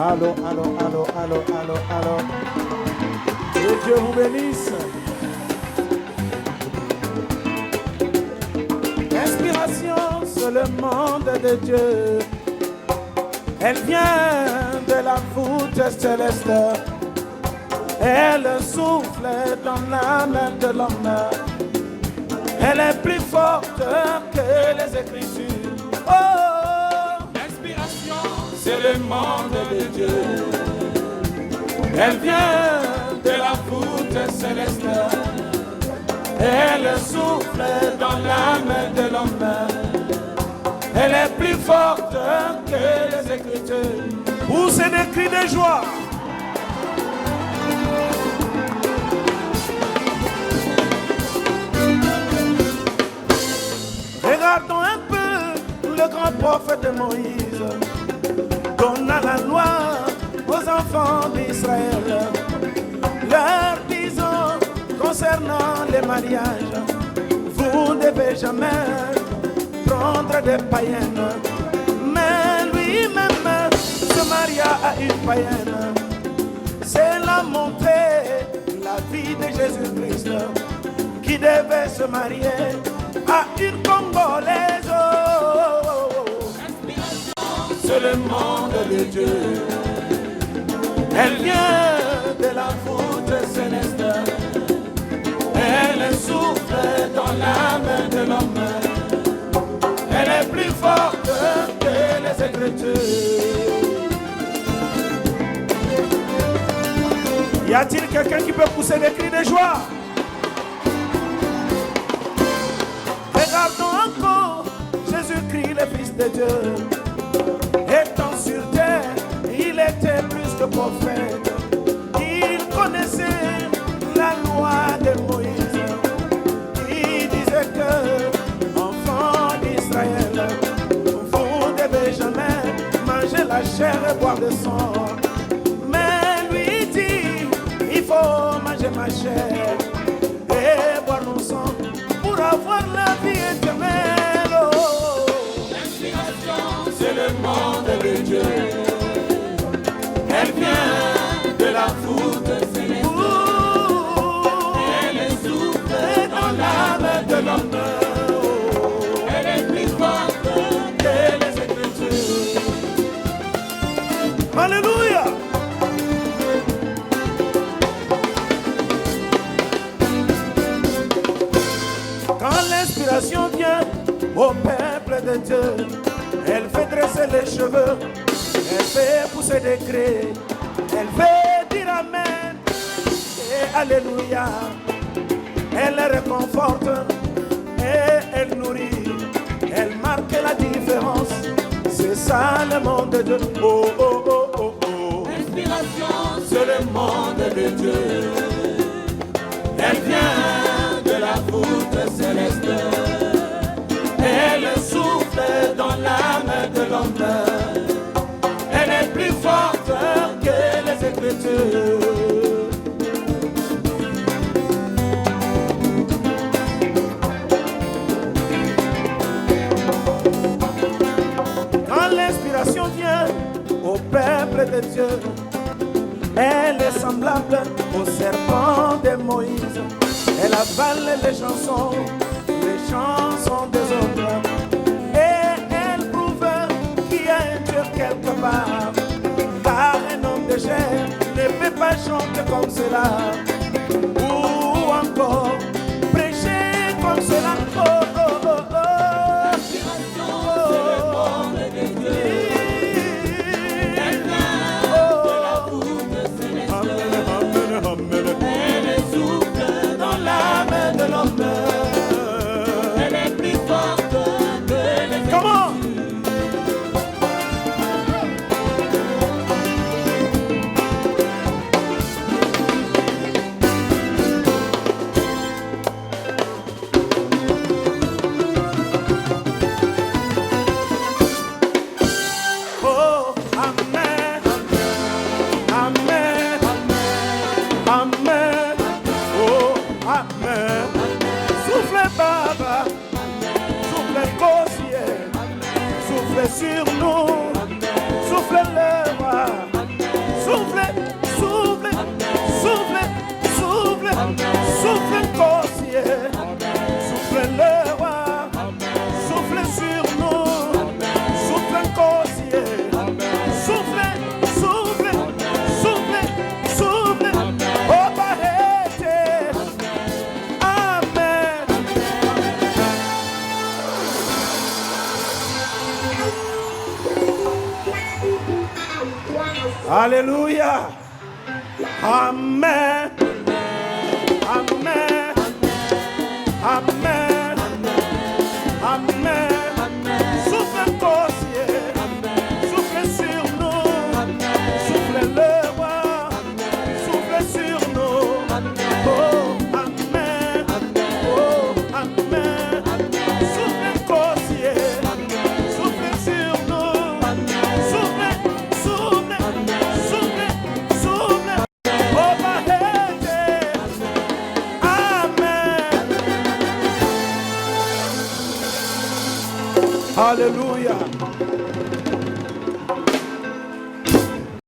Allô, allô, allô, allô, allô, allô. Que Dieu vous bénisse. L'inspiration, c'est le monde de Dieu. Elle vient de la voûte céleste. Elle souffle dans l'âme de l'homme. Elle est plus forte que les Écritures. Oh, l'inspiration, c'est le monde de Dieu. Elle vient de la voûte céleste. Elle souffle dans l'âme de l'homme. Elle est plus forte que les Écritures. Où c'est des cris de joie. Regardons un peu le grand prophète Moïse. Donna la loi aux enfants d'Israël. Leur disant concernant les mariages, vous ne devez jamais prendre des païennes. Mais lui-même se maria à une païenne. C'est la montée, la vie de Jésus-Christ, qui devait se marier à une Congolaise. C'est le monde de Dieu. Elle vient de la voûte céleste. Elle souffle dans l'âme de l'homme. Elle est plus forte que les Écritures. Y a-t-il quelqu'un qui peut pousser des cris de joie? Regardons encore Jésus-Christ, le Fils de Dieu. Étant sur terre, il était plus que prophète. Il connaissait la loi de Moïse. Il disait que, enfants d'Israël, vous ne devez jamais manger la chair et boire le sang. Mais lui dit, il faut manger ma chair et boire mon sang pour avoir la vie éternelle. Oh. L'inspiration, c'est le monde de Dieu. Elle vient de la voûte céleste. Elle souffle dans l'âme de l'homme. Elle est plus forte que les Écritures. Alléluia. Quand l'inspiration vient au peuple de Dieu, elle fait dresser les cheveux, elle fait pousser des cris, elle fait dire Amen et Alléluia. Elle réconforte et elle nourrit, elle marque la différence. C'est ça le monde de Dieu. Oh, oh, oh, oh, oh. L'inspiration, c'est le monde de Dieu. Elle vient de la voûte céleste. Elle souffle dans l'âme de l'homme. Elle est plus forte que les Écritures. Quand l'inspiration vient au peuple de Dieu, elle est semblable au serpent de Moïse. Elle avale les chansons des autres. Et elle prouve qu'il y a un Dieu quelque part. Car un homme de chair ne peut pas chanter comme cela. Ou encore prêcher comme cela. Oh, oh, oh, oh. L'inspiration, c'est le monde de Dieu. Elle vient de la voûte céleste. Elle souffle dans l'âme de l'homme. Elle est plus forte que les Écritures. Comment? Oh, Amen, Amen, Amen, oh, Amen. Souffle Baba, souffle Gossier, souffle sur nous, souffle le roi. souffle, souffle, souffle, souffle, souffle Kossié, souffle le roi, souffle sur nous, souffle Kossié, souffle, souffle, souffle, souffle, oh Bahete, Amen. Alléluia. Amen. Amen. Amen. Amen. Souffle Kossié. Souffle sur nous. Souffle le roi. Souffle sur nous. Oh, amen. Oh, amen. Souffle Kossié. Souffle sur nous. Souffle, souffle, souffle, souffle. Oh, Bahete. Amen. Alléluia.